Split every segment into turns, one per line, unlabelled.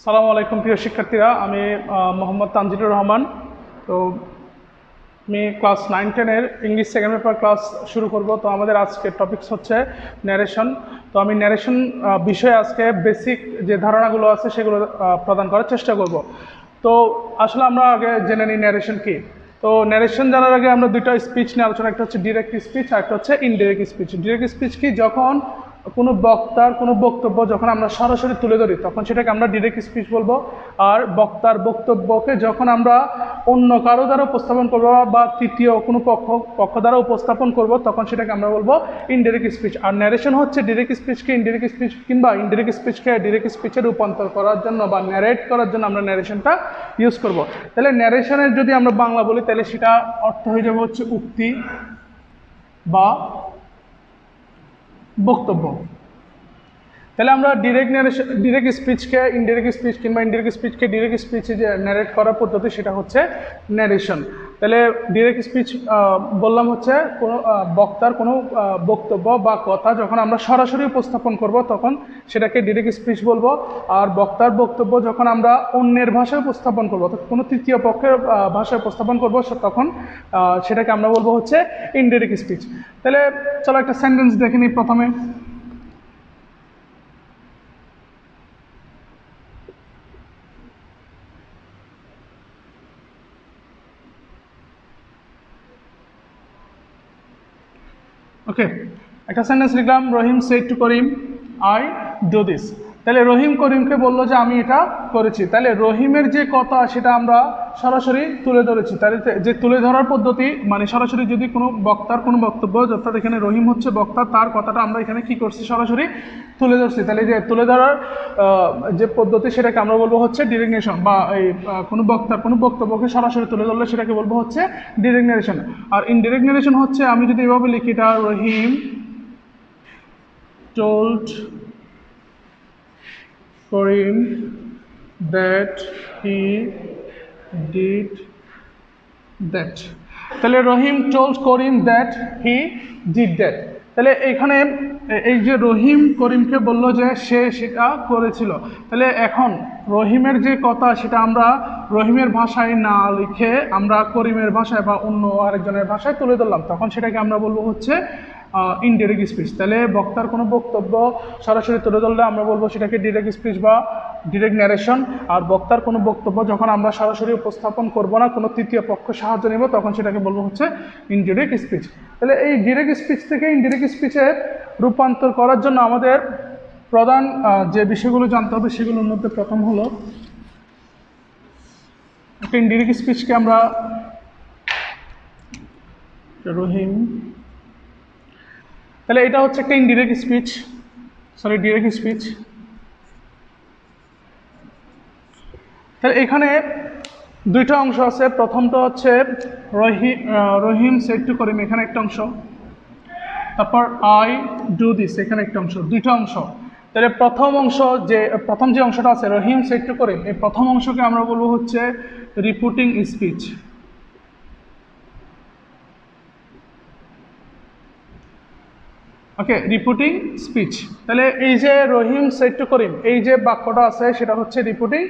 সালামু আলাইকুম প্রিয় শিক্ষার্থীরা, আমি মোহাম্মদ তানজিলুর রহমান। তো আমি ক্লাস 9-10-এর ইংলিশ সেকেন্ড পেপার ক্লাস শুরু করব। তো আমাদের আজকের টপিকস হচ্ছে ন্যারেশন। তো আমি ন্যারেশন বিষয়ে আজকে বেসিক যে ধারণাগুলো আছে সেগুলো প্রদান করার চেষ্টা করব। তো আসলে আমরা আগে জেনে নিই ন্যারেশন কী। তো ন্যারেশন জানার আগে আমরা দুটো স্পিচ নিয়ে আলোচনা, একটা হচ্ছে ডিরেক্ট স্পিচ আর একটা হচ্ছে ইনডিরেক্ট স্পিচ। ডিরেক্ট স্পিচ কি? যখন কোনো বক্তার কোনো বক্তব্য যখন আমরা সরাসরি তুলে ধরি তখন সেটাকে আমরা ডিরেক্ট স্পিচ বলবো। আর বক্তার বক্তব্যকে যখন আমরা অন্য কারো দ্বারা উপস্থাপন করবো বা তৃতীয় কোনো পক্ষ দ্বারা উপস্থাপন করব তখন সেটাকে আমরা বলবো ইনডিরেক্ট স্পিচ। আর ন্যারেশন হচ্ছে ডিরেক্ট স্পিচকে ইনডিরেক্ট স্পিচ কিংবা ইনডিরেক্ট স্পিচকে ডিরেক্ট স্পিচে রূপান্তর করার জন্য বা ন্যারেট করার জন্য আমরা ন্যারেশনটা ইউজ করব। তাহলে ন্যারেশনের যদি আমরা বাংলা বলি তাহলে সেটা অর্থ হয়ে যাবে হচ্ছে উক্তি বা বক্তব্য। তাহলে আমরা ডিরেক্ট স্পিচকে ইনডিরেক্ট স্পিচ কিংবা ইনডিরেক্ট স্পিচকে ডিরেক্ট স্পিচে যে ন্যারেট করার পদ্ধতি সেটা হচ্ছে ন্যারেশন। তাহলে ডিরেক্ট স্পিচ বললাম হচ্ছে কোনো বক্তার কোনো বক্তব্য বা কথা যখন আমরা সরাসরি উপস্থাপন করব তখন সেটাকে ডিরেক্ট স্পিচ বলবো। আর বক্তার বক্তব্য যখন আমরা অন্যের ভাষায় উপস্থাপন করবো, অর্থাৎ কোনো তৃতীয় পক্ষের ভাষায় উপস্থাপন করবো তখন সেটাকে আমরা বলবো হচ্ছে ইনডিরেক্ট স্পিচ। তাহলে চলো একটা সেন্টেন্স দেখে নিই প্রথমে। ওকে, একটা সেন্টেন্স লিখলাম, Rahim said to Karim I do this. তাহলে রহিম করিমকে বললো যে আমি এটা করেছি। তাহলে রহিমের যে কথা সেটা আমরা সরাসরি তুলে ধরেছি। তাহলে যে তুলে ধরার পদ্ধতি মানে সরাসরি যদি কোনো বক্তার কোনো বক্তব্য, অর্থাৎ এখানে রহিম হচ্ছে বক্তা, তার কথাটা আমরা এখানে কি করছি সরাসরি তুলে ধরছি। তাহলে যে তুলে ধরার যে পদ্ধতি সেটাকে আমরা বলবো হচ্ছে ডিরেক্ট নেরেশন। বা এই কোনো বক্তার কোনো বক্তব্যকে সরাসরি তুলে ধরলে সেটাকে বলবো হচ্ছে ডিরেক্ট নেরেশন। আর ইনডিরেক্ট নেরেশন হচ্ছে আমি যদি এভাবে লিখি, এটা Rahim told Karim that he did that. তাহলে Rahim told Karim that he did that. তাহলে এখানে এই যে রহিম করিমকে বলল যে সে সেটা করেছিল। তাহলে এখন রহিমের যে কথা সেটা আমরা রহিমের ভাষায় না লিখে আমরা করিমের ভাষায় বা অন্য আরেকজনের ভাষায় তুলে ধরলাম, তখন সেটাকে আমরা বলবো হচ্ছে ইনডিরেক্ট স্পিচ। তাহলে বক্তার কোনো বক্তব্য সরাসরি তুলে ধরলে আমরা বলবো সেটাকে ডিরেক্ট স্পিচ বা ডিরেক্ট ন্যারেশন। আর বক্তার কোনো বক্তব্য যখন আমরা সরাসরি উপস্থাপন করব না, কোনো তৃতীয় পক্ষ সাহায্য নেব, তখন সেটাকে বলবো হচ্ছে ইনডিরেক্ট স্পিচ। তাহলে এই ডিরেক্ট স্পিচ থেকে ইনডিরেক্ট স্পিচে রূপান্তর করার জন্য আমাদের প্রধান যে বিষয়গুলো জানতে হবে সেগুলোর মধ্যে প্রথম হলো একটা ইনডিরেক্ট স্পিচকে আমরা রহিম, তাহলে এটা হচ্ছে একটা ইনডিরেক্ট স্পিচ, ডিরেক্ট স্পিচ। তাহলে এখানে দুইটা অংশ আছে। প্রথমটা হচ্ছে রহিম সেড টু করিম, এখানে একটা অংশ। তারপর আই ডু দিস, এখানে একটা অংশ, দুইটা অংশ। তাহলে প্রথম যে অংশটা আছে রহিম সেড টু করিম, এই প্রথম অংশকে আমরা বলবো হচ্ছে রিপোর্টিং স্পিচ। ওকে, রিপোর্টিং স্পিচ। তাহলে এই যে রহিম সেড টু করিম এই যে বাক্যটা আছে সেটা হচ্ছে রিপোর্টিং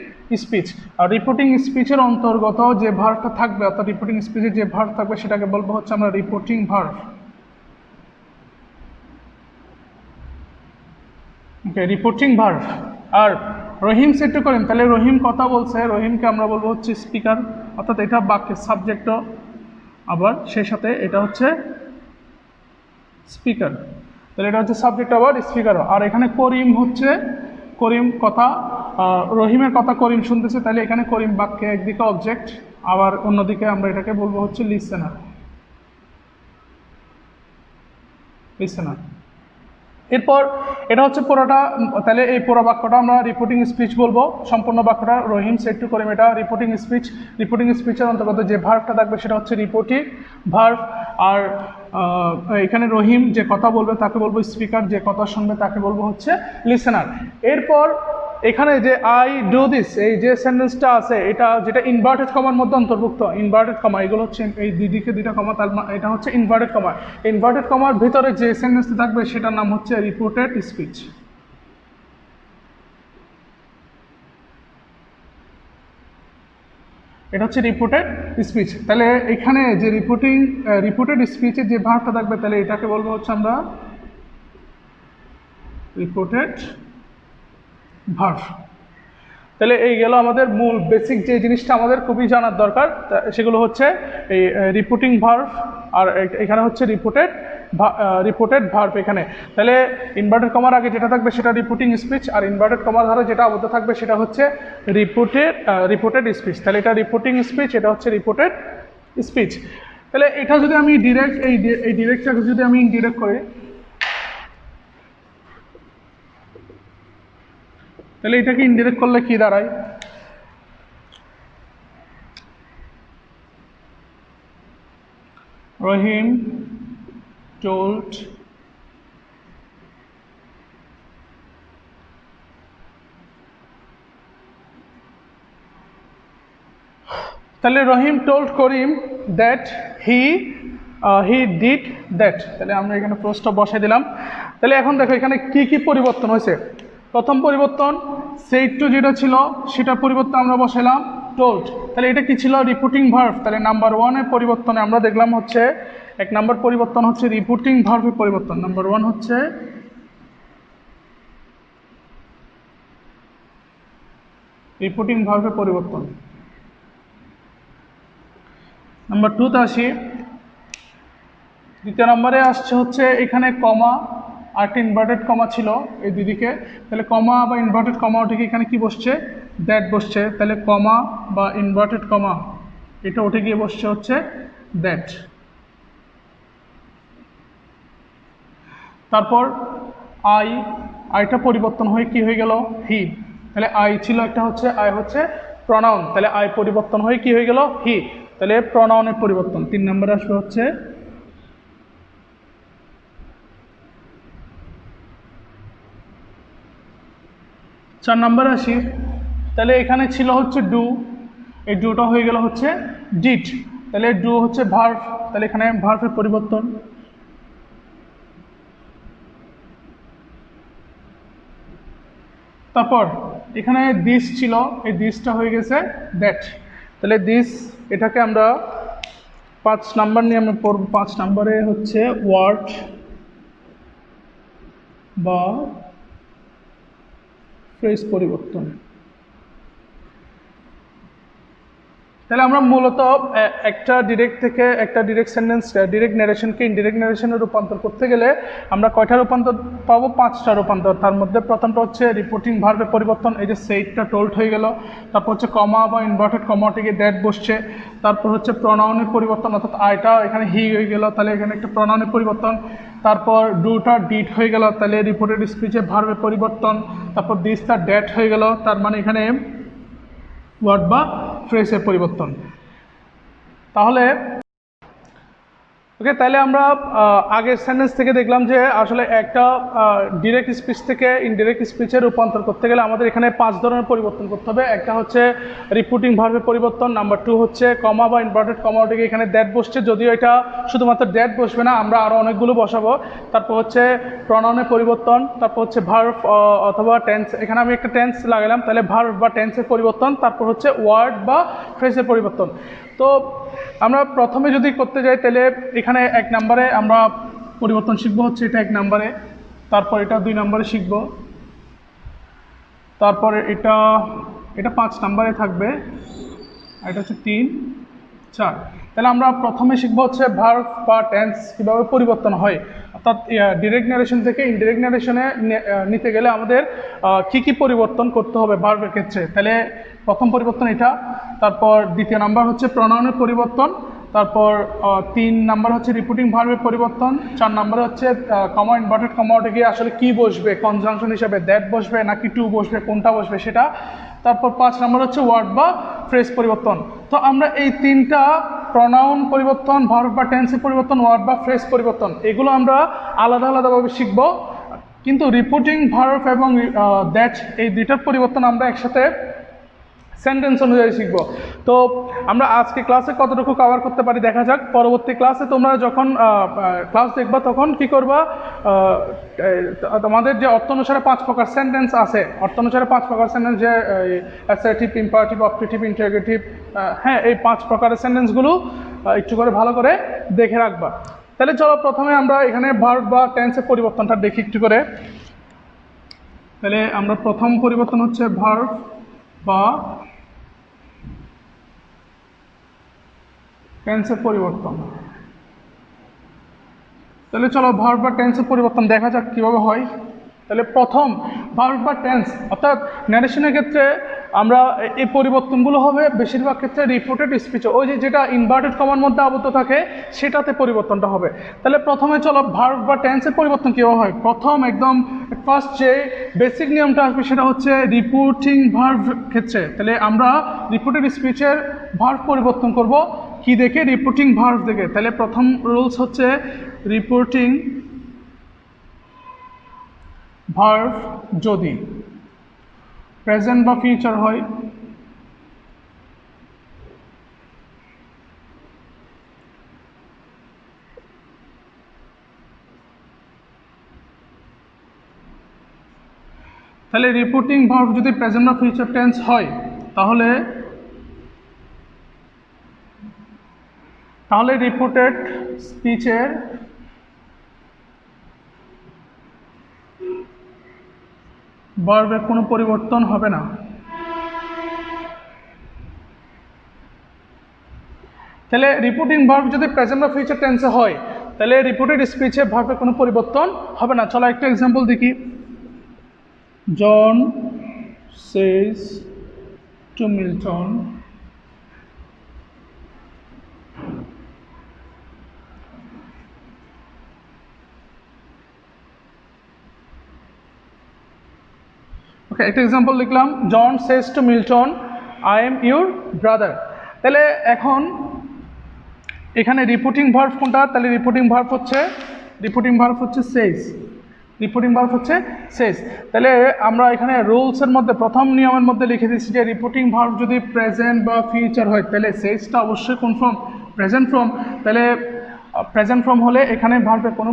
স্পিচ। আর রিপোর্টিং স্পিচের অন্তর্গত যে ভার্বটা থাকবে, অর্থাৎ রিপোর্টিং স্পিচের যে ভার্ব থাকবে সেটাকে বলবো হচ্ছে আমরা reporting verb. Okay, reporting verb. আর রহিম সেড টু করিম, তাহলে রহিম কথা বলছে, রহিমকে আমরা বলবো হচ্ছে স্পিকার, অর্থাৎ এটা বাক্যের সাবজেক্টও আবার সেই সাথে এটা হচ্ছে স্পিকার। তাহলে এটা হচ্ছে সাবজেক্ট আবার স্পিকারও। আর এখানে করিম হচ্ছে করিম কথা, রহিমের কথা করিম শুনতেছে, তাহলে এখানে করিম বাক্যে একদিকে অবজেক্ট, আবার অন্যদিকে আমরা এটাকে বলবো হচ্ছে লিসেনার। এরপর এটা হচ্ছে পুরোটা, তাহলে এই পুরো বাক্যটা আমরা রিপোর্টিং স্পিচ বলবো। সম্পূর্ণ বাক্যটা রহিম সেড টু করিম, এটা রিপোর্টিং স্পিচ। রিপোর্টিং স্পিচের অন্তর্গত যে ভার্বটা থাকবে সেটা হচ্ছে রিপোর্টিং ভার্ব। আর এখানে রহিম যে কথা বলবে তাকে বলবো স্পিকার, যে কথা শুনবে তাকে বলবো হচ্ছে লিসেনার। এরপর এখানে যে আই ডু দিস এই যে সেন্টেন্সটা আছে, এটা যেটা ইনভার্টেড কমার মধ্যে অন্তর্ভুক্ত, ইনভার্টেড কমা এগুলো হচ্ছে এই দুইদিকে দুইটা কমা, তার এটা হচ্ছে ইনভার্টেড কমা। ইনভার্টেড কমার ভিতরে যে সেন্টেন্সটা থাকবে সেটার নাম হচ্ছে রিপোর্টেড স্পিচ। এটা হচ্ছে রিপোর্টেড স্পিচ। তাহলে এখানে যে রিপোর্টেড স্পিচের যে ভার্বটা থাকবে তাহলে এটাকে বলবো হচ্ছে আমরা রিপোর্টেড ভার্ব। তাহলে এই গেল আমাদের মূল বেসিক যে জিনিসটা আমাদের খুবই জানার দরকার, সেগুলো হচ্ছে এই রিপোর্টিং ভার্ব আর এখানে হচ্ছে রিপোর্টেড ভার্ব এখানে। তাহলে ইনভার্টেড কমার আগে যেটা থাকবে সেটা রিপোর্টিং স্পিচ, আর ইনভার্টেড কমার ধারে যেটা আবদ্ধ থাকবে সেটা হচ্ছে রিপোর্টেড স্পিচ। তাহলে এটা রিপোর্টিং স্পিচ, এটা হচ্ছে রিপোর্টেড স্পিচ। তাহলে এটা যদি আমি ডিরেক্ট এই ডিরেক্টটাকে যদি আমি ইনডিরেক্ট করি, তাহলে এটাকে ইনডিরেক্ট করলে কি দাঁড়ায়? রহিম told তাহলে Rahim told Karim that he did that. তাহলে আমরা এখানে প্রশ্ন বসাই দিলাম। তাহলে এখন দেখো এখানে কি কি পরিবর্তন হয়েছে। প্রথম পরিবর্তন সেইড টু যেটা ছিল সেটা পরিবর্তন আমরা বসাইলাম টোল্ড। তাহলে এটা কি ছিল? Reporting verb. তাহলে নাম্বার ওয়ানের পরিবর্তনে আমরা দেখলাম হচ্ছে 1 নম্বর পরিবর্তন হচ্ছে রিপোর্টিং ভার্বের পরিবর্তন। নাম্বার 1 হচ্ছে রিপোর্টিং ভার্বের পরিবর্তন। নাম্বার 2তে আসি। দ্বিতীয় নম্বরে আসছে হচ্ছে এখানে কমা আর একটা ইনভার্টেড কমা ছিল এই দুদিকে। তাহলে কমা বা ইনভার্টেড কমা ওঠে এখানে কি বসছে? দ্যাট বসছে। তাহলে কমা বা ইনভার্টেড কমা এটা উঠে গিয়ে বসছে হচ্ছে দ্যাট। তারপর আইটা পরিবর্তন হয়ে কি হয়ে গেল? হি। তাহলে আই ছিল একটা হচ্ছে আই হচ্ছে প্রনাউন, তাহলে আই পরিবর্তন হয়ে কি হয়ে গেল? হি। তাহলে প্রনাউনের পরিবর্তন। 3 নম্বরে আসবে হচ্ছে চার নম্বরে আসি। তাহলে এখানে ছিল হচ্ছে ডু, এই ডুটা হয়ে গেল হচ্ছে ডিড। তাহলে ডু হচ্ছে ভার্ব, তাহলে এখানে ভার্বের পরিবর্তন। তারপর এখানে দিস ছিল, এই দিসটা হয়ে গেছে দ্যাট। তাহলে দিস এটাকে আমরা 5 নাম্বার নিয়ে আমরা পড়ব। 5 নম্বরে হচ্ছে ওয়ার্ড বা ফ্রেজ পরিবর্তন। তাহলে আমরা মূলত একটা ডিরেক্ট থেকে একটা ডিরেক্ট সেন্টেন্স ডিরেক্ট ন্যারেশনকে ইনডিরেক্ট ন্যারেশনে রূপান্তর করতে গেলে আমরা কয়টা রূপান্তর পাবো? 5টা রূপান্তর। তার মধ্যে প্রথমটা হচ্ছে রিপোর্টিং ভার্বের পরিবর্তন, এই যে সেইটটা টোল্ড হয়ে গেল। তারপর হচ্ছে কমা বা ইনভার্টেড কমাটিকে দ্যাট বসছে। তারপর হচ্ছে প্রনাউনের পরিবর্তন, অর্থাৎ আইটা এখানে হি হয়ে গেল, তাহলে এখানে একটা প্রনাউনের পরিবর্তন। তারপর ডুটা ডিড হয়ে গেল, তাহলে রিপোর্টেড স্পিচে ভার্বের পরিবর্তন। তারপর দিসটা দ্যাট হয়ে গেল, তার মানে এখানে ওয়ার্ড বা ফ্রেজের পরিবর্তন। তাহলে ওকে, তাহলে আমরা আগের সেন্টেন্স থেকে দেখলাম যে আসলে একটা ডিরেক্ট স্পিচ থেকে ইনডিরেক্ট স্পিচে রূপান্তর করতে গেলে আমাদের এখানে 5 ধরনের পরিবর্তন করতে হবে। একটা হচ্ছে রিপোর্টিং ভার্বের পরিবর্তন। নাম্বার 2 হচ্ছে কমা বা ইনভার্টেড কমা থেকে এখানে দ্যাট বসছে, যদিও এটা শুধুমাত্র দ্যাট বসবে না, আমরা আরও অনেকগুলো বসাবো। তারপর হচ্ছে প্রনাউনের পরিবর্তন। তারপর হচ্ছে ভার্ব অথবা টেন্স, এখানে আমি একটা টেন্স লাগালাম, তাহলে ভার্ব বা টেন্সের পরিবর্তন। তারপর হচ্ছে ওয়ার্ড বা ফ্রেজের পরিবর্তন। তো আমরা প্রথমে যদি করতে যাই তাহলে এখানে 1 নম্বরে আমরা পরিবর্তন শিখবো হচ্ছে এটা 1 নম্বরে। তারপর এটা 2 নম্বরে শিখবো। তারপরে এটা 5 নম্বরে থাকবে, আর এটা হচ্ছে 3, 4। তাহলে আমরা প্রথমে শিখবো হচ্ছে ভার্ব বা টেন্স কীভাবে পরিবর্তন হয়, অর্থাৎ ডিরেক্ট ন্যারেশন থেকে ইনডিরেক্ট ন্যারেশনে নিতে গেলে আমাদের কি কি পরিবর্তন করতে হবে ভার্বের ক্ষেত্রে। তাহলে প্রথম পরিবর্তন এটা। তারপর দ্বিতীয় নাম্বার হচ্ছে প্রনাউনের পরিবর্তন। তারপর 3 নাম্বার হচ্ছে রিপোর্টিং ভার্বের পরিবর্তন। 4 নাম্বারে হচ্ছে কমা ইনভার্টেড কমা উঠে গিয়ে আসলে কি বসবে, কনজাংশন হিসাবে দ্যাট বসবে নাকি টু বসবে, কোনটা বসবে সেটা। তারপর 5 নাম্বার হচ্ছে ওয়ার্ড বা ফ্রেজ পরিবর্তন। তো আমরা এই 3টা প্রনাউন পরিবর্তন, ভার্ব বা টেন্সের পরিবর্তন, ওয়ার্ড বা ফ্রেজ পরিবর্তন, এগুলো আমরা আলাদা আলাদাভাবে শিখব। কিন্তু রিপোর্টিং ভার্ব এবং দ্যাট এই দুইটার পরিবর্তন আমরা একসাথে সেন্টেন্স অনুযায়ী শিখব। তো আমরা আজকে ক্লাসে কতটুকু কভার করতে পারি দেখা যাক। পরবর্তী ক্লাসে তোমরা যখন ক্লাস দেখবা তখন কি করবা, তোমাদের যে অর্থ অনুসারে 5 প্রকার সেন্টেন্স আছে, অর্থ অনুসারে 5 প্রকার সেন্টেন্স, যে অ্যাসার্টিভ, ইম্পারেটিভ, অবজেক্টিভ, ইন্টারোগেটিভ, হ্যাঁ এই 5 প্রকারের সেন্টেন্সগুলো একটু করে ভালো করে দেখে রাখবা। তাহলে চলো প্রথমে আমরা এখানে ভার্ব বা টেন্সের পরিবর্তনটা দেখি একটু করে। তাহলে আমরা প্রথম পরিবর্তন হচ্ছে ভার্ব বা টেন্সের পরিবর্তন। তাহলে চলো ভার্ব বা টেন্সের পরিবর্তন দেখা যাক কীভাবে হয়। তাহলে প্রথম ভার্ব বা টেন্স, অর্থাৎ ন্যারেশনের ক্ষেত্রে আমরা এই পরিবর্তনগুলো হবে বেশিরভাগ ক্ষেত্রে রিপোর্টেড স্পিচে, ওই যে যেটা ইনভার্টেড কমার মধ্যে আবদ্ধ থাকে সেটাতে পরিবর্তনটা হবে। তাহলে প্রথমে চলো ভার্ব বা টেন্সের পরিবর্তন কীভাবে হয়। প্রথম একদম ফার্স্ট যে বেসিক নিয়মটা আসবে সেটা হচ্ছে রিপোর্টিং ভার্ব ক্ষেত্রে। তাহলে আমরা রিপোর্টেড স্পিচের ভার্ব পরিবর্তন করব কি দেখে, রিপোর্টিং ভার্ব দেখে। তাহলে প্রথম রুলস হচ্ছে রিপোর্টিং ভার্ব যদি প্রেজেন্ট বা ফিউচার হয়, তাহলে রিপোর্টিং ভার্ব যদি প্রেজেন্ট বা ফিউচার টেন্স হয় তাহলে রিপোর্টেড স্পিচের ভার্বের কোনো পরিবর্তন হবে না। তাহলে রিপোর্টিং ভার্ব যদি প্রেজেন্ট বা ফিউচার টেন্সে হয় তাহলে রিপোর্টেড স্পিচে ভার্বের কোনো পরিবর্তন হবে না। চলো একটা এক্সাম্পল দেখি। জন সেজ টু মিল্টন ওকে, একটা এক্সাম্পল লিখলাম, John says to Milton I am your brother. তাহলে এখন এখানে রিপোর্টিং ভার্ব কোনটা, তাহলে রিপোর্টিং ভার্ব হচ্ছে সেজ, রিপোর্টিং ভার্ব হচ্ছে সেজ। তাহলে আমরা এখানে রুলসের মধ্যে প্রথম নিয়মের মধ্যে লিখে দিচ্ছি যে রিপোর্টিং ভার্ব যদি প্রেজেন্ট বা ফিউচার হয় তাহলে সেজটা অবশ্যই কোন ফর্ম, প্রেজেন্ট ফর্ম। তাহলে প্রেজেন্ট ফর্ম হলে এখানে ভার্বের কোনো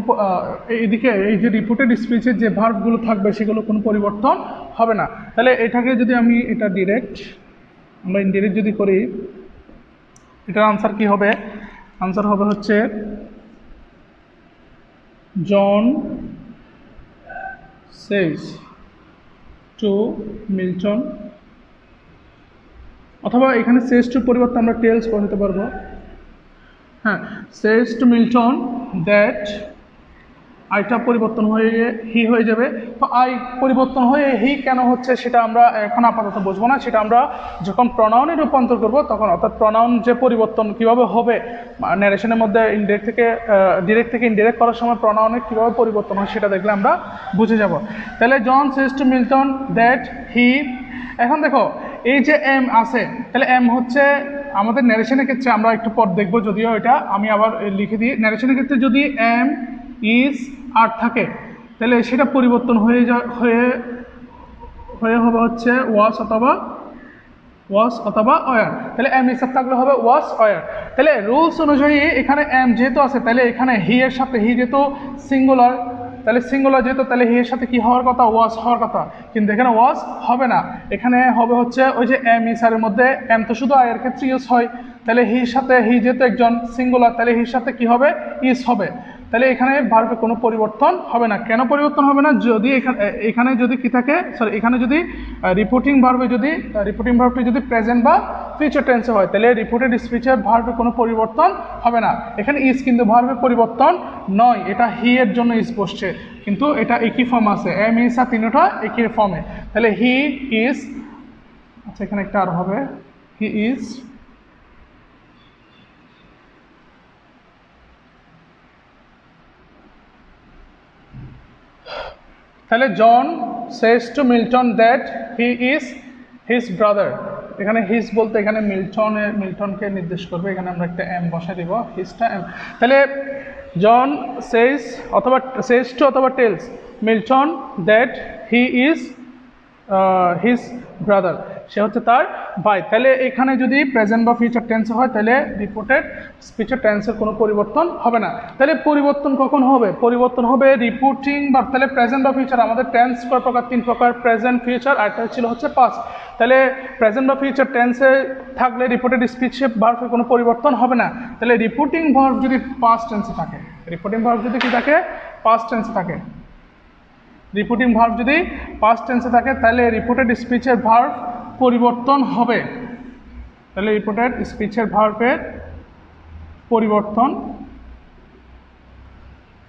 এইদিকে এই যে রিপোর্টেড স্পিচের যে ভার্বগুলো থাকবে সেগুলো কোনো পরিবর্তন হবে না। তাহলে এটাকে যদি আমি এটা আমরা ইনডিরেক্ট যদি করি, এটার আনসার কি হবে, আনসার হবে হচ্ছে জন সেজ টু মিল্টন, অথবা এখানে সেজ টুর পরিবর্তে আমরা টেলস বসাতে পারবো। হ্যাঁ, সেজ টু মিল্টন দ্যাট, আইটা পরিবর্তন হয়ে হি হয়ে যাবে। তো আই পরিবর্তন হয়ে হি কেন হচ্ছে সেটা আমরা এখন আপাতত বুঝবো না, সেটা আমরা যখন প্রনাউনে রূপান্তর করব তখন, অর্থাৎ প্রনাউন যে পরিবর্তন কিভাবে হবে ন্যারেশনের মধ্যে ইনডিরেক্ট থেকে ডিরেক্ট থেকে ইনডিরেক্ট করার সময় প্রনাউনের কীভাবে পরিবর্তন হয় সেটা দেখলে আমরা বুঝে যাব। তাহলে John says to Milton that he, এখন দেখো এই যে এম আছে, তাহলে এম হচ্ছে আমাদের ন্যারেশনের ক্ষেত্রে আমরা একটু পর দেখবো, যদিও এটা আমি আবার লিখে দিই। ন্যারেশনের ক্ষেত্রে যদি এম ইজ আর থাকে তাহলে সেটা পরিবর্তন হয়ে হবে হচ্ছে ওয়াজ অথবা ওয়ার। তাহলে এম ইজ আর থাকলে হবে ওয়াজ ওয়ার। তাহলে রুলস অনুযায়ী এখানে এম যেহেতু আছে তাহলে এখানে হি এর সাথে, হি যেহেতু সিঙ্গুলার, তাহলে সিঙ্গুলার যেহেতু তাহলে হি এর সাথে কি হওয়ার কথা, ওয়াজ হওয়ার কথা, কিন্তু এখানে ওয়াজ হবে না, এখানে হবে হচ্ছে ওই যে এম ইজ আর এর মধ্যে এম তো শুধু আয়ের ক্ষেত্রে ইউজ হয়, তাহলে হির সাথে, হি যেহেতু একজন সিঙ্গুলার তাহলে হির সাথে কি হবে, ইজ হবে। তাহলে এখানে ভার্বে কোনো পরিবর্তন হবে না। কেন পরিবর্তন হবে না, যদি এখানে যদি কি থাকে, সরি এখানে যদি রিপোর্টিং ভার্বটি যদি প্রেজেন্ট বা ফিউচার টেন্সে হয় তাহলে রিপোর্টেড স্পিচের ভার্বে কোনো পরিবর্তন হবে না। এখানে ইজ কিন্তু ভার্বে পরিবর্তন নয়, এটা হি এর জন্য ইজ বসছে, কিন্তু এটা একই ফর্ম আছে, এম ইজ আর তিনটা একই ফর্মে। তাহলে হি ইজ, আচ্ছা এখানে একটা আর হবে, হি ইজ তাহলে John says to Milton that he is his brother. এখানে হিজ বলতে এখানে মিল্টনকে নির্দেশ করবে, এখানে আমরা একটা এম বসা দিব, হিজটা এম। তাহলে জন সেজ টু অথবা tells Milton that he is his brother. সে হচ্ছে তার ভাই। তাহলে এখানে যদি প্রেজেন্ট বা ফিউচার টেন্স হয় তাহলে রিপোর্টেড স্পিচের টেন্সের কোনো পরিবর্তন হবে না। তাহলে পরিবর্তন কখন হবে? পরিবর্তন হবে রিপোর্টিং ভার্ব। তাহলে প্রেজেন্ট বা ফিউচার আমাদের টেন্স কয় প্রকার? 3 প্রকার, প্রেজেন্ট, ফিউচার, আর একটা ছিল হচ্ছে পাস্ট। তাহলে প্রেজেন্ট বা ফিউচার টেন্সে থাকলে রিপোর্টেড স্পিচে ভার্বের কোনো পরিবর্তন হবে না। তাহলে রিপোর্টিং ভার্ব যদি পাস্ট টেন্সে থাকে, রিপোর্টিং ভার্ব যদি কি থাকে? পাস্ট টেন্সে থাকে। রিপোর্টিং ভার্ব যদি পাস্ট টেন্সে থাকে তাহলে রিপোর্টেড স্পিচের ভার্ব পরিবর্তন হবে। তাহলে রিপোর্টেড স্পিচের ভার্বের পরিবর্তন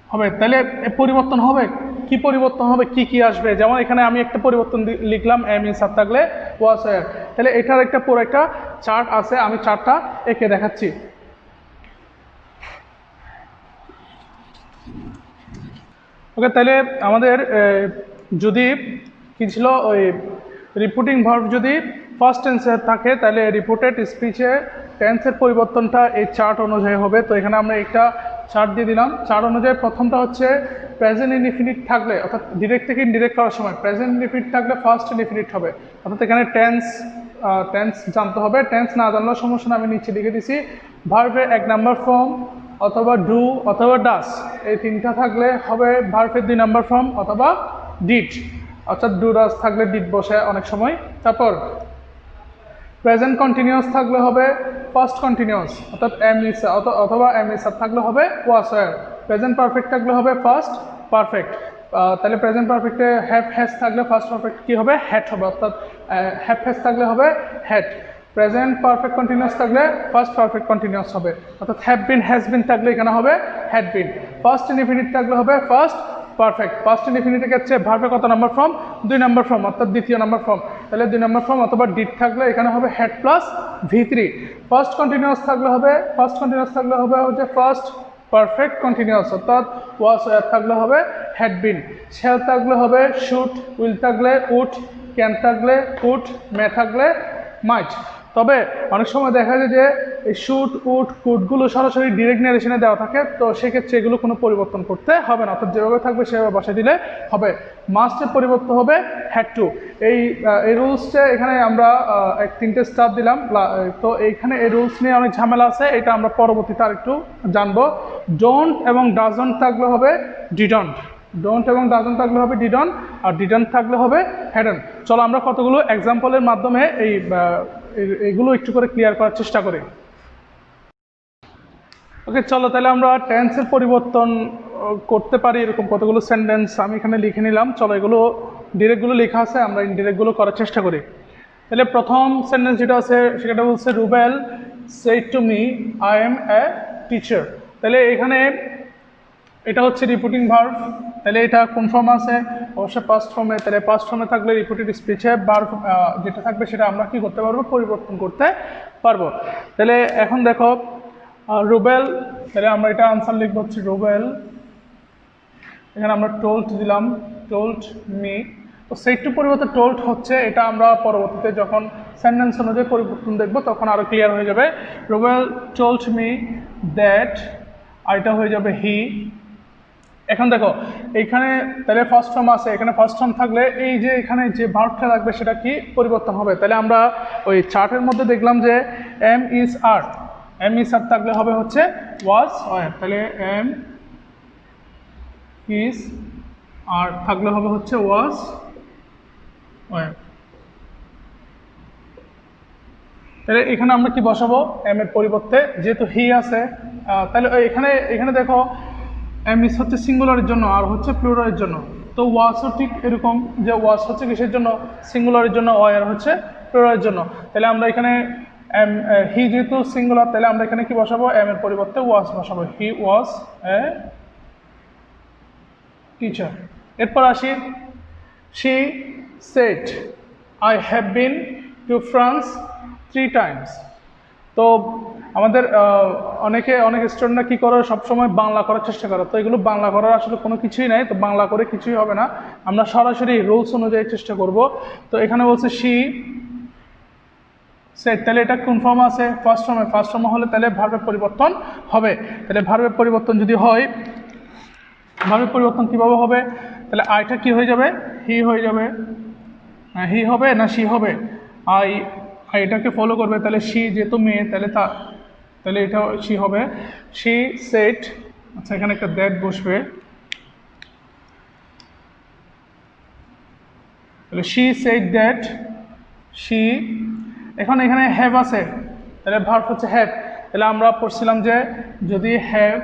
হবে। তাহলে পরিবর্তন হবে, কি পরিবর্তন হবে, কি কি আসবে? যেমন এখানে আমি একটা পরিবর্তন লিখলাম এম ইজ আর থাকলে ওয়াজ ওয়্যার। তাহলে এটার একটা পুরো একটা চার্ট আছে, আমি চার্টটা এঁকে দেখাচ্ছি। ওকে, তাহলে আমাদের যদি কি ছিল, ওই রিপোর্টিং ভার্ব যদি ফার্স্ট টেন্সে থাকে তাহলে রিপোর্টেড স্পিচে টেন্সের পরিবর্তনটা এই চার্ট অনুযায়ী হবে। তো এখানে আমরা একটা চার্ট দিয়ে দিলাম। চার্ট অনুযায়ী প্রথমটা হচ্ছে প্রেজেন্ট ইনডিফিনিট থাকলে, অর্থাৎ ডিরেক্ট থেকে ইনডিরেক্ট করার সময় প্রেজেন্ট ইনডিফিনিট থাকলে ফার্স্ট ইনডিফিনিট হবে। অর্থাৎ এখানে টেন্স জানতে হবে। টেন্স না জানলেও সমস্যা না, আমি নিচে লিখে দিছি। ভার্বের 1 নাম্বার ফর্ম অথবা ডু অথবা ডাস, এই তিনটা থাকলে হবে ভার্বের 2 নাম্বার ফর্ম অথবা ডিড। অর্থাৎ ডু ডাস থাকলে ডিড বসে অনেক সময়। তারপর প্রেজেন্ট কন্টিনিউয়াস থাকলে হবে ফার্স্ট কন্টিনিউয়াস, অর্থাৎ এম ইজ অথবা এম ইজ থাকলে হবে ওয়াজ ওয়্যার। প্রেজেন্ট পারফেক্ট থাকলে হবে ফার্স্ট পারফেক্ট। তাহলে প্রেজেন্ট পারফেক্টে হ্যাভ হ্যাজ থাকলে ফার্স্ট পারফেক্ট কী হবে? হ্যাড হবে, অর্থাৎ হ্যাভ হ্যাজ থাকলে হবে হ্যাড। প্রেজেন্ট পারফেক্ট কন্টিনিউয়াস থাকলে ফার্স্ট পারফেক্ট কন্টিনিউয়াস হবে, অর্থাৎ হ্যাভ বিন হ্যাজ বিন থাকলে এখানে হবে হ্যাড বিন। ফার্স্ট ইনডিফিনিট থাকলে হবে ফার্স্ট পারফেক্ট। ফার্স্ট ইনডিফিনিটের ক্ষেত্রে ভার্বের কত নাম্বার ফর্ম? 2 নাম্বার ফর্ম, অর্থাৎ দ্বিতীয় নাম্বার ফর্ম। তাহলে 2 নাম্বার ফর্ম অথবা ডিড থাকলে এখানে হবে had plus V3। First continuous থাকলে হবে হচ্ছে ফার্স্ট পারফেক্ট কন্টিনিউয়াস, অর্থাৎ ওয়াজ ওয়্যার থাকলে হবে হ্যাড বিন। শ্যাল থাকলে হবে শুড, উইল থাকলে উড, ক্যান থাকলে কুড, মে থাকলে মাইট। তবে অনেক সময় দেখা যায় যে এই শুড, উড, কুডগুলো সরাসরি ডিরেক্ট ন্যারেশনে দেওয়া থাকে, তো সেক্ষেত্রে এগুলো কোনো পরিবর্তন করতে হবে না, অর্থাৎ যেভাবে থাকবে সেভাবে বসে দিলে হবে। মাস্টের পরিবর্তন হবে হ্যাড টু। এই রুলসটা এখানে আমরা 3টে স্টার দিলাম। তো এইখানে এই রুলস নিয়ে অনেক ঝামেলা আছে, এটা আমরা পরবর্তীতে আরেকটু জানবো। ডোন্ট এবং ডাজন্ট থাকলে হবে ডিডন্ট। ডোন্ট এবং ডাজন্ট থাকলে হবে ডিডন্ট, আর ডিডন্ট থাকলে হবে হ্যাডন। চলো আমরা কতগুলো এক্সাম্পলের মাধ্যমে এইগুলো একটু করে ক্লিয়ার করার চেষ্টা করি। ওকে, চলো তাহলে আমরা টেন্সের পরিবর্তন করতে পারি এরকম কতগুলো সেন্টেন্স আমি এখানে লিখে নিলাম। চলো এগুলো ডিরেক্টগুলো লেখা আছে, আমরা ইনডিরেক্টগুলো করার চেষ্টা করি। তাহলে প্রথম সেন্টেন্স যেটা আছে সেটা বলছে Rubel shed to me I M a teacher. তাহলে এখানে এটা হচ্ছে রিপোর্টিং ভার্ব। তাহলে এটা কোন ফর্ম আছে? অবশ্যই পাস্ট ফর্মে। তাহলে পাস্ট ফর্মে থাকলে রিপোর্টেড স্পিচে ভার্ব যেটা থাকবে সেটা আমরা কি করতে পারবো? পরিবর্তন করতে পারবো। তাহলে এখন দেখো রুবেল, তাহলে আমরা এটা আনসার লিখবো হচ্ছে রুবেল, এখানে আমরা টোল্ড দিলাম, টোল্ড মি। তো সেট টু পরিবর্তে টোল্ড হচ্ছে, এটা আমরা পরবর্তীতে যখন সেন্টেন্স অনুযায়ী পরিবর্তন দেখবো তখন আরও ক্লিয়ার হয়ে যাবে। রুবেল টোল্ড মি দ্যাট, আর এটা হয়ে যাবে হি। এখন দেখো এইখানে তাহলে ফার্স্ট ফর্ম আছে, এখানে ফার্স্ট ফর্ম থাকলে এই যে এখানে যে ভার্বটা থাকবে সেটা কি পরিবর্তন হবে। তাহলে আমরা ওই চার্টের মধ্যে দেখলাম যে am is are, am is are থাকলে হবে হচ্ছে ওয়াজ ওয়্যার। তাহলে এম ইজ আর থাকলে হবে হচ্ছে ওয়াজ ওয়্যার। তাহলে এখানে আমরা কি বসাবো? এম এর পরিবর্তে, যেহেতু হি আছে তাহলে এখানে দেখো এম ইজ হচ্ছে সিঙ্গুলারের জন্য আর হচ্ছে প্লুরালের জন্য। তো ওয়াজও ঠিক এরকম, যে ওয়াজ হচ্ছে কিসের জন্য? সিঙ্গুলারের জন্য, ওয়্যার হচ্ছে প্লুরালের জন্য। তাহলে আমরা এখানে এম, হি যেহেতু সিঙ্গুলার, তাহলে আমরা এখানে কি বসাবো? এম এর পরিবর্তে ওয়াজ বসাবো। হি ওয়াজ এ টিচার। এরপর আসি, she said I have been to France 3 times। তো আমাদের অনেক স্টুডেন্টরা কী করে সবসময় বাংলা করার চেষ্টা করে, তো এগুলো বাংলা করার আসলে কোনো কিছুই নাই। তো বাংলা করে কিছুই হবে না, আমরা সরাসরি রুলস অনুযায়ী চেষ্টা করব। তো এখানে বলছে শি সেড, তাহলে এটা কোন ফর্ম আছে? ফার্স্ট ফর্মে। ফার্স্ট ফর্ম হলে তাহলে ভার্বের পরিবর্তন হবে। তাহলে ভার্বের পরিবর্তন যদি হয়, ভার্বের পরিবর্তন কীভাবে হবে? তাহলে আইটা কি হয়ে যাবে? হি হয়ে যাবে। হি হবে না শি হবে? আই আই এটাকে ফলো করবে, তাহলে শি যেহেতু মেয়ে তাহলে এটা শি হবে। শি সেট, আচ্ছা এখানে একটা দ্যাট বসবে, তাহলে শি সেট দ্যাট শি, এখন এখানে হ্যাভ আছে, তাহলে ভার্ব হচ্ছে হ্যাভ। তাহলে আমরা পড়ছিলাম যে যদি হ্যাভ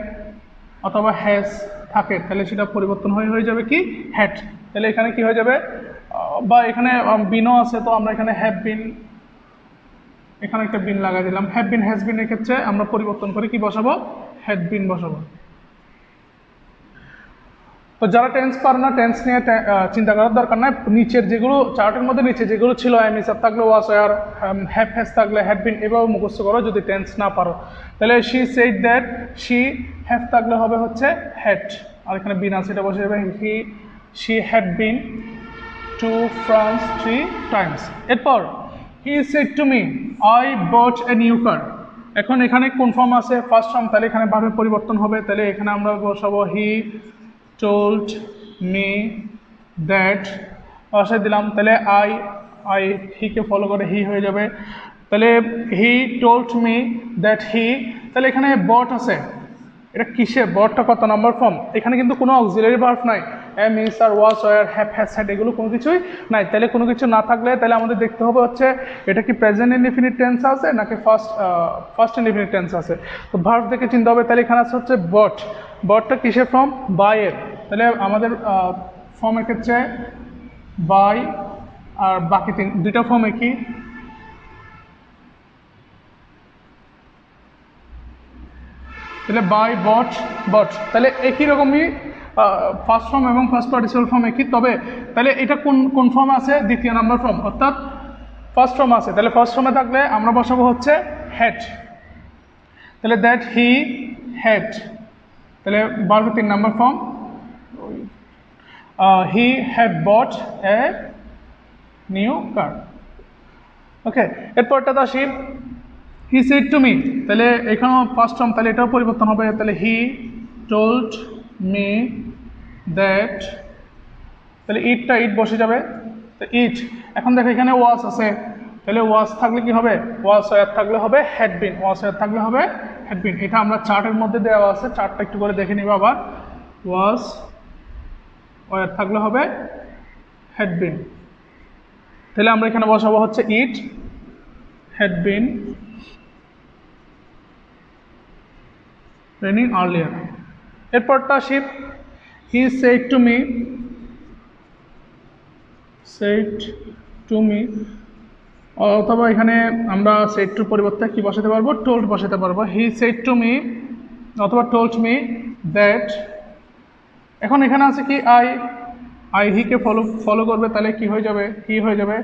অথবা হ্যাজ থাকে তাহলে সেটা পরিবর্তন হয়ে যাবে কি হ্যাড। তাহলে এখানে কি হয়ে যাবে, বা এখানে বিনও আছে, তো আমরা এখানে হ্যাভ বিন, এখানে একটা বিন লাগাই দিলাম। হ্যাভ বিন হ্যাজ বিন এর ক্ষেত্রে আমরা পরিবর্তন করে কি বসাবো, হ্যাড বিন বসাবো। তো যারা টেন্স পারে না, টেন্স নিয়ে চিন্তা করার দরকার নাই, নিচের যেগুলো চার্টের মধ্যে নিচে যেগুলো ছিল এম ইস থাকলে ওয়াজ ওয়ার, হ্যাভ হ্যাজ থাকলে হ্যাড বিন, এভাবে মুখস্থ করো যদি টেন্স না পারো। তাহলে she said that she, have থাকলে হবে হচ্ছে হ্যাড, আর এখানে বিন আছে এটা বসে যাবে she had been to France 3 times। এরপর হি said to me I bought a new কার। এখন এখানে কোন ফর্ম আছে, ফার্স্ট ফর্ম, তাহলে এখানে ভাবে পরিবর্তন হবে, তাহলে এখানে আমরা বসাবো হি told me that, বসাই দিলাম। তাহলে আই হিকে ফলো করে হি হয়ে যাবে, তাহলে he told me that he, তাহলে এখানে বট আছে, এটা কিসে, বটটা কত নাম্বার ফর্ম, এখানে কিন্তু কোনো অক্সিলারি ভার্ব নাই, am is are was were have has had এগুলো কোনো কিছুই নাই। তাহলে কোনো কিছু না থাকলে তাহলে আমাদের দেখতে হবে হচ্ছে এটা কি প্রেজেন্ট ইনডিফিনিট টেন্স আছে নাকি ফার্স্ট ইনডিফিনিট টেন্স আছে। তো ভার্ব দেখে চিন্তা হবে, তাহলে এখানে আছে হচ্ছে বট, বটটা কিসের ফর্ম, বাই এর, তাহলে আমাদের ফর্মের ক্ষেত্রে বাই আর বাকি দুইটা ফর্ম একই, তাহলে বাই বট বট, তাহলে একই রকমই ফার্স্ট ফর্ম এবং ফার্স্ট পার্টিসিপাল ফর্ম একই, তবে তাহলে এটা কোন ফর্ম আছে, দ্বিতীয় নাম্বার ফর্ম, অর্থাৎ ফার্স্ট ফর্ম আছে, তাহলে ফার্স্ট ফর্মে থাকলে আমরা বসাবো হচ্ছে হ্যাড, তাহলে দ্যাট হি হ্যাড, তাহলে বারো 3 number form, he had bought a new car. Okay, এরপরটা আসি হি সেড টু মি, তাহলে এখানেও ফার্স্ট ফর্ম, তাহলে এটাও পরিবর্তন হবে, তাহলে হি টোল্ড মি দ্যাট, তাহলে ইট বসে যাবে, তো ইট। এখন দেখো এখানে ওয়াজ আছে, তাহলে ওয়াজ থাকলে কি হবে, ওয়াজ ওয়ার থাকলে হবে হ্যাড বিন, ওয়াজ ওয়ার থাকলে হবে হ্যাড বিন, এটা আমরা চার্টের মধ্যে দেওয়া আছে, চার্টটা একটু করে দেখে নিব আবার। ওয়াজ ওয়ার থাকলে হবে হ্যাড বিন, তাহলে আমরা এখানে বসাবো হচ্ছে it had been raining earlier. এরপরটা শিপ, he said to me, said to me, অথবা এখানে আমরা সেড টুর পরিবর্তে কি বসাতে পারবো, টোল্ড বসাতে পারবো। হি সেড টু মি অথবা টোল্ড মি দ্যাট, এখন এখানে আছে কি আই হিকে ফলো করবে, তাহলে কি হয়ে যাবে, হি হয়ে যাবে।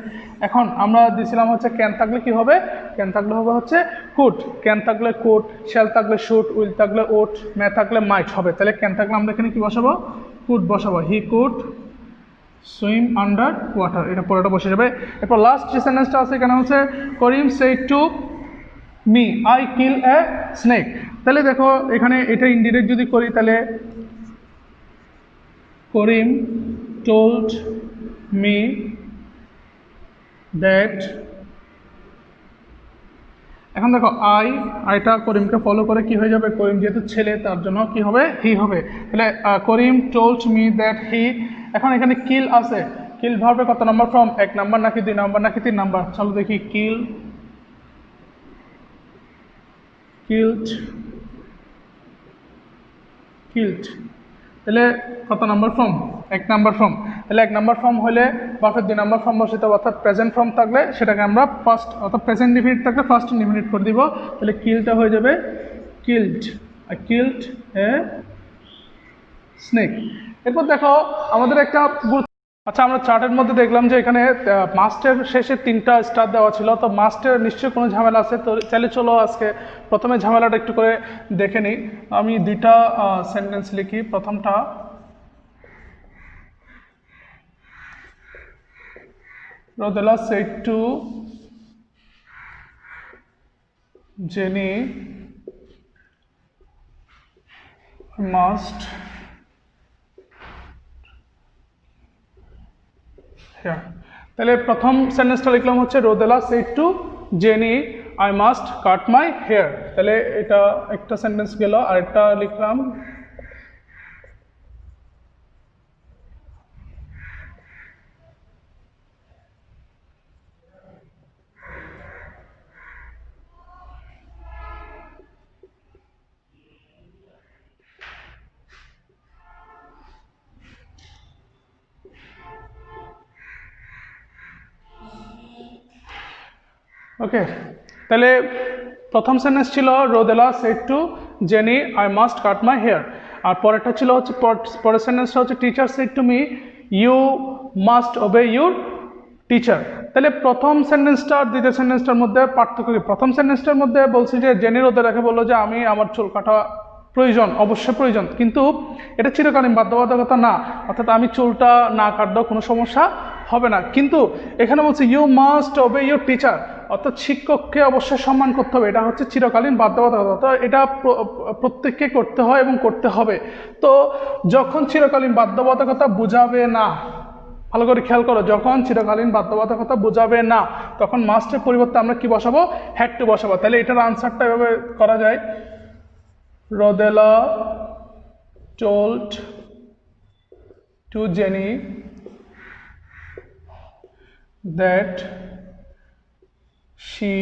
এখন আমরা দিছিলাম হচ্ছে ক্যান থাকলে কি হবে, ক্যান থাকলে হবে হচ্ছে কুড, ক্যান থাকলে কুড, শ্যাল থাকলে শুড, উইল থাকলে ওট, মে থাকলে মাইট হবে, তাহলে ক্যান থাকলে আমরা এখানে কি বসাবো, কুড বসাবো, he could swim under water, এটা পরেটা বসে যাবে। এরপর লাস্ট যে সেন্টেন্সটা আছে এখানে হচ্ছে Karim said to me I kill a snake, তাহলে দেখো এখানে এটা ইনডিরেক্ট যদি করি, তাহলে করিম told me that, এখন দেখো আইটা করিমকে ফলো করে কি হয়ে যাবে, করিম যেহেতু ছেলে তার জন্য কি হবে, হি হবে, তাহলে করিম told me that he, এখন এখানে কিল আছে, কিল ভার্বে কত নাম্বার ফর্ম, 1 নাম্বার নাকি 2 নাম্বার নাকি 3 নাম্বার, চলো দেখি, কিল্ড, তাহলে কত নাম্বার ফর্ম, 1 নাম্বার ফর্ম, তাহলে 1 নাম্বার ফর্ম হলে ভার্বের 2 নাম্বার ফর্ম বসিতে, অর্থাৎ প্রেজেন্ট ফর্ম থাকলে সেটাকে আমরা ফার্স্ট, অর্থাৎ প্রেজেন্ট ইনডিফিনিট থাকলে ফার্স্ট ইনডিফিনিট করে দিব, তাহলে কিলটা হয়ে যাবে কিল্ড, কিল্ড এ স্নেক। এরপর দেখো আমাদের একটা, আচ্ছা আমরা চার্টের মধ্যে দেখলাম যে এখানে মাস্টের শেষে 3টা স্টার দেওয়া ছিল, তো মাস্টের নিশ্চয়ই কোনো ঝামেলা আছে, তো চাইলে চলো আজকে প্রথমে ঝামেলাটা একটু করে দেখে নিই। আমি 2টা সেন্টেন্স লিখি, প্রথমটা Rodela said to Jenny must তাহলে প্রথম সেন্টেন্সটা লিখলাম হচ্ছে Rodela said to Jenny I must cut my hair. তাহলে এটা একটা সেন্টেন্স গেল, আরেকটা লিখলাম ওকে। তাহলে প্রথম সেন্টেন্স ছিল Rodela said to Jenny I must cut my hair, আর পরেরটা ছিল হচ্ছে পরের সেন্টেন্সটা হচ্ছে teacher said to me you must obey your teacher. তাহলে প্রথম সেন্টেন্সটা আর দ্বিতীয় সেন্টেন্সটার মধ্যে পার্থক্য কি? প্রথম সেন্টেন্সটার মধ্যে বলছি যে জেনি রোদেলাকে বললো যে আমি আমার চুল কাটা প্রয়োজন, অবশ্যই প্রয়োজন, কিন্তু এটা চিরকালীন বাধ্যবাধকতা না, অর্থাৎ আমি চুলটা না কাটলেও কোনো সমস্যা হবে না। কিন্তু এখানে বলছে you must obey your teacher, অর্থাৎ শিক্ষককে অবশ্যই সম্মান করতে হবে, এটা হচ্ছে চিরকালীন বাধ্যবাধকতা, তো এটা প্রত্যেককে করতে হয় এবং করতে হবে। তো যখন চিরকালীন বাধ্যবাধকতা বোঝাবে না, ভালো করে খেয়াল করো, যখন চিরকালীন বাধ্যবাধকতা বোঝাবে না তখন মাস্টের পরিবর্তে আমরা কি বসাবো? হ্যাড টু বসাবো। তাহলে এটার আনসারটা এভাবে করা যায়, রোদেলা told to Jenny that she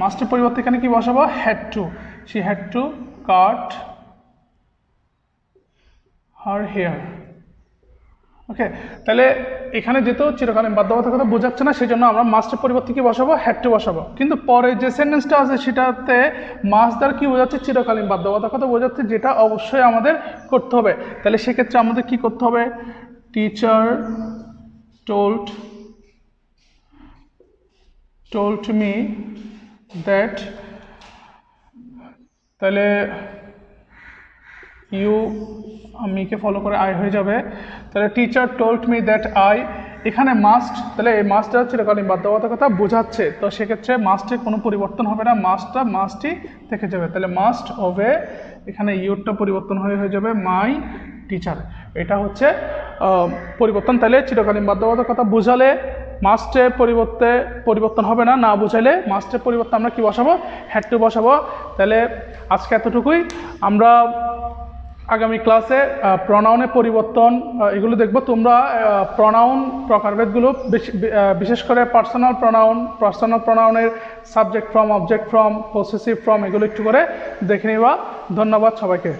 মাস্টের পরিবর্তে এখানে কি বসাবো? had to, she had to cut her hair। ওকে, তাহলে এখানে যেহেতু চিরকালীন বাধ্যবাধকতা বোঝাচ্ছে না সেই জন্য আমরা মাস্টের পরিবর্তে কি বসাবো? হ্যাড টু বসাবো। কিন্তু পরে যে সেন্টেন্সটা আছে সেটাতে মাস্ট দ্বারা কি বোঝাচ্ছে? চিরকালীন বাধ্যবাধকতা বোঝাচ্ছে, যেটা অবশ্যই আমাদের করতে হবে। তাহলে সেক্ষেত্রে আমাদের কি করতে হবে? টিচার told me that, তাহলে ইউ মিকে ফলো করে আই হয়ে যাবে। তাহলে teacher told me that I, এখানে মাস্ট, তাহলে এই মাস্টটা চিরকালীন বাধ্যবাধকতা বোঝাচ্ছে, তো সেক্ষেত্রে মাস্টের কোনো পরিবর্তন হবে না, মাস্টটা মাস্টই থেকে যাবে। তাহলে মাস্ট ওবে, এখানে ইউরটা পরিবর্তন হয়ে যাবে মাই টিচার, এটা হচ্ছে পরিবর্তন। তাহলে চিরকালীন বাধ্যবাধকতা বোঝালে মাস্টের পরিবর্তে পরিবর্তন হবে না, না বোঝাইলে মাস্টের পরিবর্তে আমরা কি বসাবো? হ্যাড টু বসাবো। তাহলে আজকে এতটুকুই। আমরা আগামী ক্লাসে প্রনাউনের পরিবর্তন এগুলো দেখব। তোমরা প্রনাউন প্রকারভেদগুলো বিশেষ করে পার্সোনাল প্রনাউনের subject form, object form, possessive form এগুলো একটু করে দেখে নিবা। ধন্যবাদ সবাইকে।